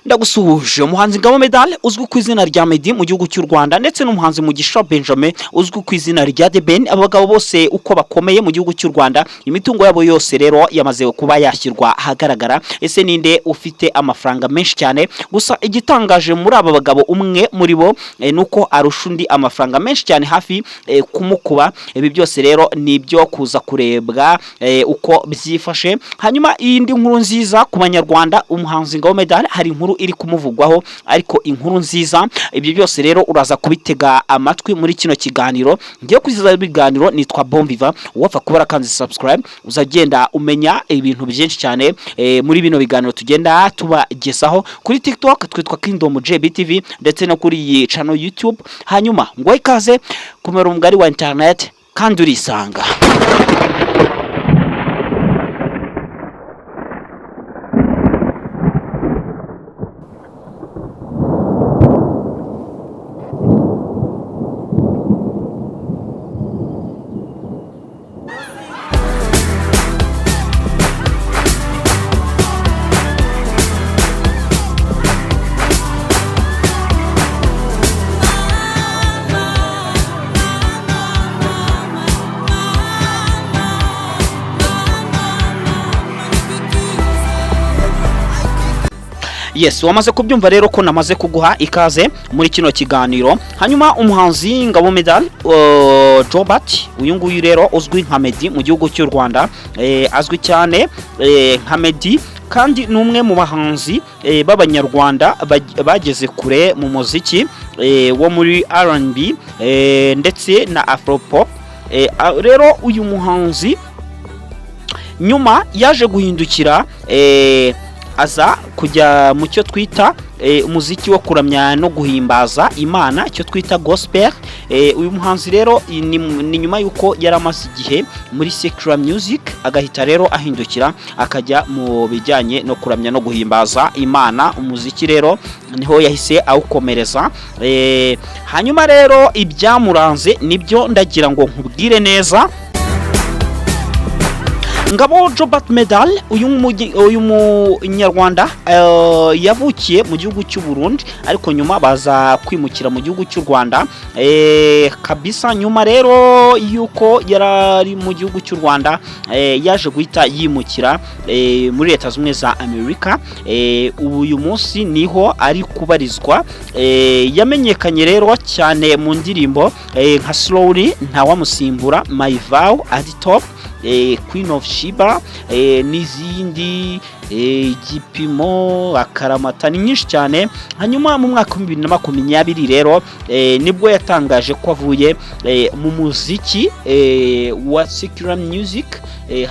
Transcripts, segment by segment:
Ndagusuhuje umuhanzi Ngabo Medal uzwi ku izina rya Meddy mu gihugu cy'u Rwanda ndetse n'umuhanzi Mugisha Benjamin uzwi ku izina rya The Ben, abagabo bose uko bakomeye mu gihugu cy'u Rwanda. Imitungo yabo yose rero yamaze kuba yashyirwa ahagaragara. Ese ninde ufite amafaranga menshi cyane? Gusa igitangaje muri aba bagabo umwe muri bo nuko arusha undi amafaranga menshi cyane hafi kumukuba. Ibi byose rero nibyo kuza kurebwa uko byifashe. Hanyuma iyindi nkuru nziza ku banyarwanda, umuhanzi Ngabo Medal hari inkuru iri kumuvugwaho, ariko inkuru nziza. Ibyo byose rero uraza kubitega amatwi muri kino kiganiro. Ngiye kwiziza ibiganiro nitwa Bombiva. Wapfa kubara kandi subscribe uzagenda umenya ibintu byinshi cyane muri bino biganiro tugenda tubagesaho kuri TikTok twitwa Kingdom JBTV ndetse no kuri iyi channel YouTube. Hanyuma ngo ikaze kumera umugari wa internet kandi urisanga. Yes, wamaze kubyumva rero ko namaze kuguha ikaze muri kino kiganiro. Hanyuma umuhanzi Ngabo Medal Jobert, uyu nguyu rero uzwi nka Meddy mu gihugu cy'u Rwanda, azwi cyane nka Meddy kandi numwe mu bahanzi b'abanyarwanda bageze kure mu muziki wo muri R&B ndetse na Afropop. Rero uyu muhanzi nyuma yaje guhindukira aza kujya mu cyo twita umuziki wo kuramya no guhimbaza Imana, icyo twita gospel. Uyu muhanzi rero ni nyuma yuko yaramaze igihe muri secular music, agahita rero ahindukira akajya mu bijyanye no kuramya no guhimbaza Imana. Umuziki rero niho yahise awukomereza. Hanyuma rero ibyamuranze nibyo ndagira ngo nkubwire neza. Ngabo Jobert Medal uyu munyarwanda yavukiye mu gihugu cy'u Burundi, ariko nyuma baza kwimukira mu gihugu cy'u Rwanda kabisa. Nyuma rero yuko yarari mu gihugu cy'u Rwanda yaje guhita yimukira muri Leta Zunze za Amerika. Uyu munsi niho ari kubarizwa. Yamenyekanye rero cyane mu ndirimbo nka Slowly, Ntawamusimbura, My Vow, At Top, Queen of Sheba n'izindi, Igipimo, Akaramata, ni nyinshi cyane. Hanyuma mu mwaka wa 2020 rero nibwo yatangaje ko avuye mu muziki wa secular music.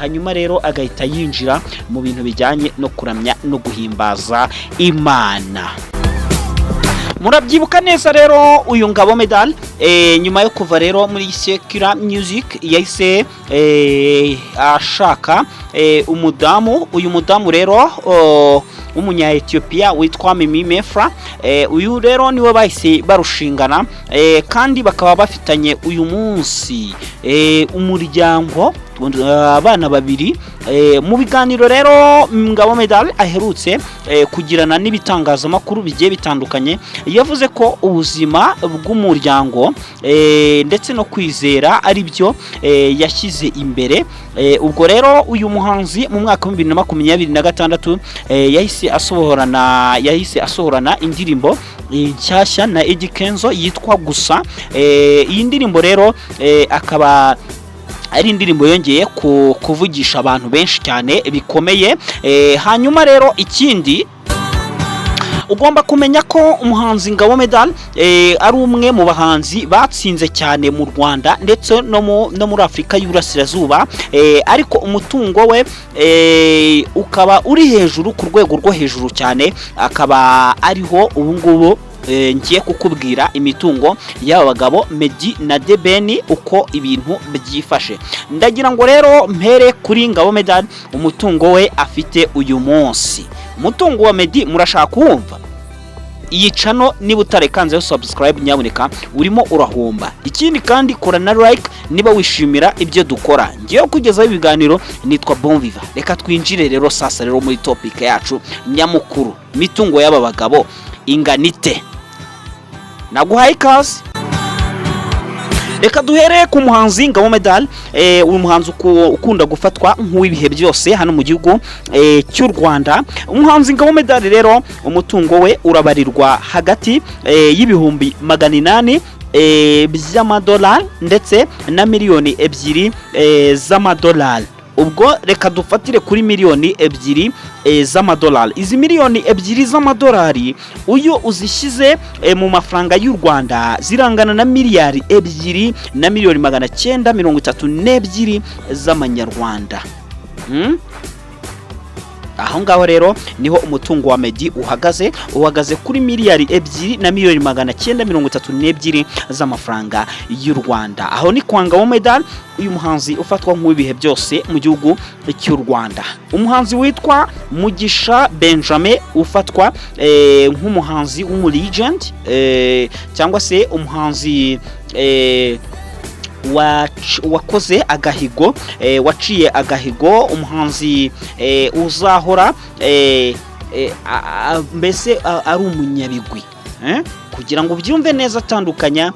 Hanyuma rero agahita yinjira mu bintu bijyanye no kuramya no guhimbaza Imana. Murabyibuka neza rero uyu Ngabo Medal nyuma yo kuva rero muri secular music yahise ashaka umudamu. Uyu mudamu rero umunya Ethiopia witwa Mimi Mefra. Uyu rero niwe bahise barushingana kandi bakaba bafitanye uyu munsi umuryango, abana babiri. Mu biganiro rero Ngabo Medal aherutse kugirana n'ibitangazamakuru bigiye bitandukanye, yavuze ko ubuzima bw'umuryango ndetse no kwizera ari byo yashyize imbere. Ubwo rero uyu muhanzi mu mwaka wa 2026 yahise asohorana indirimbo nshyashya na Eddy Kenzo yitwa Gusa. Iyi ndirimbo rero akaba ari indirimbo yongeye kuvugisha abantu benshi cyane bikomeye. Hanyuma rero ikindi ugomba kumenya ko umuhanzi Ngabo Medal ari umwe mu bahanzi batsinze cyane mu Rwanda ndetse no muri Afurika y'Uburasirazuba, ariko umutungo we ukaba uri hejuru ku rwego rwo hejuru cyane. Akaba ariho ubu ngubu ngiye kukubwira imitungo y'aba bagabo Meddy na The Ben uko ibintu byifashe. Ndagira ngo rero mpere kuri Ngabo Medal umutungo we afite uyu munsi. Umutungo wa Meddy murashaka kuwumva? iyi channel niba utarekanzeho subscribe nyaboneka urimo urahomba. Ikindi kandi kora na like niba wishimira ibyo dukora. Ngiye kugezaho ibiganiro nitwa Bon Vivant. Reka twinjire rero sasa rero muri topic yacu nyamukuru, mitungo y'aba bagabo inganite. Naguhaye ikaze. Reka duhere ku muhanzi Ngabo Medal, uyu muhanzi ukunda gufatwa nk'uwibihe byose hano mu gihugu cy'u Rwanda. Umuhanzi Ngabo Medal rero umutungo we urabarirwa hagati y'ibihumbi 800 by'amadolari ndetse na miliyoni 2 z'amadolari. Ubwo reka dufatire kuri miliyoni 2 z'amadolari. Izi miliyoni 2 z'amadolari uyo uzishyize mu mafaranga y'u Rwanda zirangana na miliyari 2 na miliyoni 932 z'amanyarwanda. Aho ngaho rero niho umutungo wa Meddy uhagaze kuri miliyari 2 na miliyoni 932 z'amafaranga y'u Rwanda. Aho ni kwa Ngabo Medal, uyu muhanzi ufatwa nk'uwibihe byose mu gihugu cy'u Rwanda. Umuhanzi witwa Mugisha Benjamin ufatwa nk'umuhanzi w'umulegend cyangwa se umuhanzi wakoze agahigo, waciye agahigo, umuhanzi uzahora mbese ari umunyabigwi. Kugira ngo byumve neza atandukanya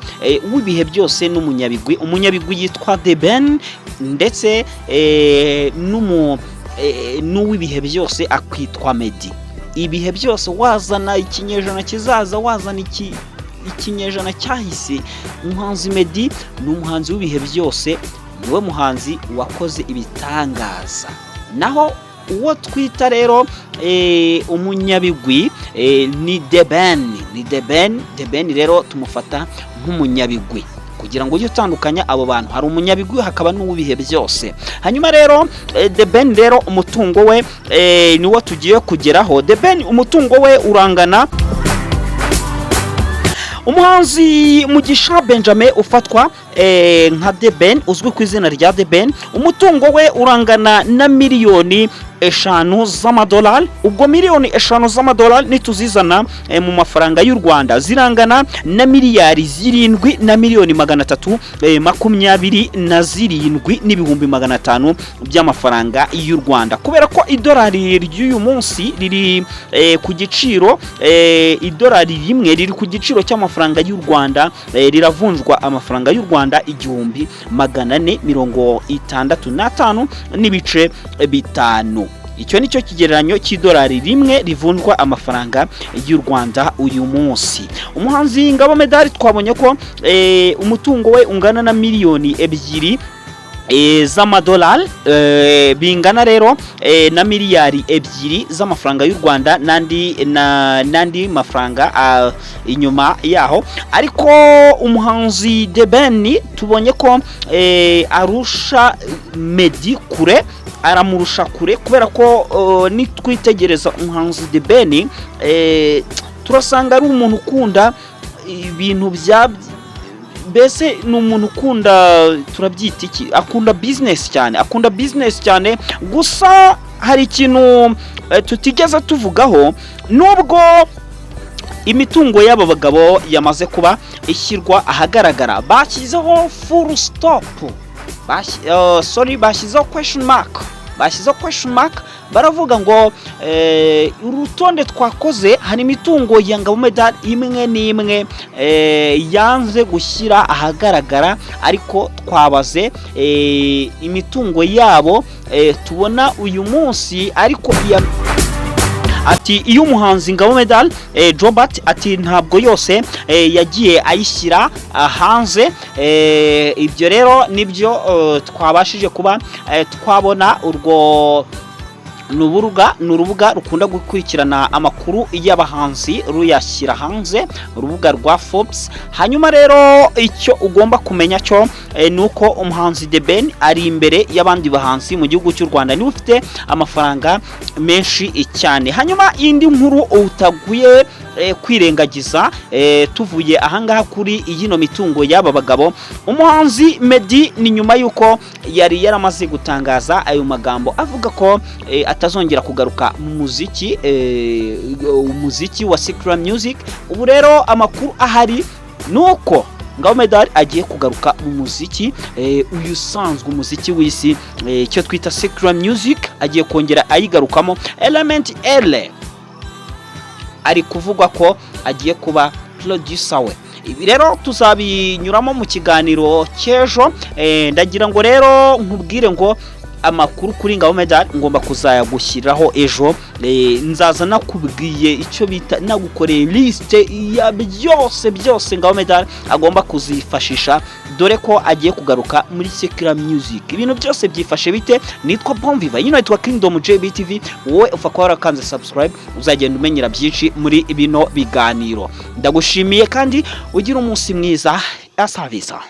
w'ibihe byose n'umunyabigwi. Umunyabigwi yitwa The Ben ndetse n'uw'ibihe byose akwitwa Meddy. Ibihe byose wazana ikinyejana kizaza, wazana ikinyejana cyahise, umuhanzi Meddy ni umuhanzi w'ibihe byose, niwe muhanzi wakoze ibitangaza. Naho uwo twita rero umunyabigwi ni The Ben rero tumufata nk'umunyabigwi kugira ngo ujye utandukanya abo bantu. Hari umunyabigwi hakaba n'uw'ibihe byose. Hanyuma rero The Ben rero umutungo we niwo tugiye kugeraho. The Ben umutungo we urangana, umuhanzi Mugisha Benjamin ufatwa nka The Ben, uzwi ku izina rya The Ben, umutungo we urangana na miliyoni 5 z'amadolari. Ubwo miliyoni 5 z'amadolari nituzizana mu mafaranga y'u Rwanda zirangana na miliyari 7 na miliyoni 327 n'ibihumbi 500 by'amafaranga y'u Rwanda. Kubera ko idolari ry'uyu munsi riri ku giciro, idolari rimwe riri ku giciro cy'amafaranga y'u Rwanda, riravunjwa amafaranga y'u Rwanda 1465 n'ibice 5. Icyo nicyo kigereranyo cy'idolari rimwe rivunjwa amafaranga y'u Rwanda uyu munsi. Umuhanzi Ngabo Medal twabonye ko umutungo we ungana na miliyoni 2 z'amadolari, bingana rero na miliyari 2 z'amafaranga y'u Rwanda nandi mafaranga inyuma yaho. Ariko umuhanzi The Ben tubonye ko arusha Meddy kure, aramurusha kure, kubera ko nitwitegereza umuhanzi The Ben turasanga ari umuntu ukunda ibintu bya mbese ni umuntu ukunda, turabyita iki, akunda business cyane. Gusa hari ikintu tutigeze tuvugaho, nubwo imitungo y'aba bagabo yamaze kuba ishyirwa ahagaragara, bashyizeho full stop, bashyizeho question mark, baravuga ngo urutonde twakoze hari imitungo ya Ngabo Medal imwe n'imwe yanze gushyira ahagaragara, ariko twabaze imitungo yabo tubona uyu munsi. Ariko ati iyo umuhanzi Ngabo Medal Jobert ati ntabwo yose yagiye ayishyira hanze. Ibyo rero nibyo twabashije kuba twabona. Urwo nurubuga rukunda gukurikirana amakuru y'abahanzi ruyashyira hanze, urubuga rwa Forbes. Hanyuma rero icyo ugomba kumenya cyo nuko umuhanzi The Ben ari imbere y'abandi bahanzi mu gihugu cy'u Rwanda, ni ufite amafaranga menshi cyane. Hanyuma indi nkuru utaguye kwirengagiza, tuvuye ahangaha kuri iyino mitungo y'aba bagabo, umuhanzi Meddy ni nyuma yuko yari yaramaze gutangaza ayo magambo avuga ko atazongera kugaruka mu muziki umuziki wa secular music. Ubu rero amakuru ahari nuko Ngabo Medal agiye kugaruka mu muziki uyu usanzwe umuziki w'isi cyo twita secular music, agiye kongera ayigarukamo. Element L ari kuvugwa ko agiye kuba producer we. Ibi rero tuzabinyuramo mu kiganiro cy'ejo. Ndagira ngo rero nkubwire ngo amakuru kuri Ngabo Medal ngomba kuzayagushyiraho ejo. Nzaza nakubwiye icyo bita nagukoreye liste ya byose Ngabo Medal agomba kuzifashisha, dore ko agiye kugaruka muri secular music. Ibintu byose byifashe bite? Nitwa Bonviva, yitwa Kingdom JBTV. Wowe ufa ko warakanze subscribe, uzagenda umenyera byinshi muri bino biganiro. Ndagushimiye kandi ugira umunsi mwiza. Asavisa.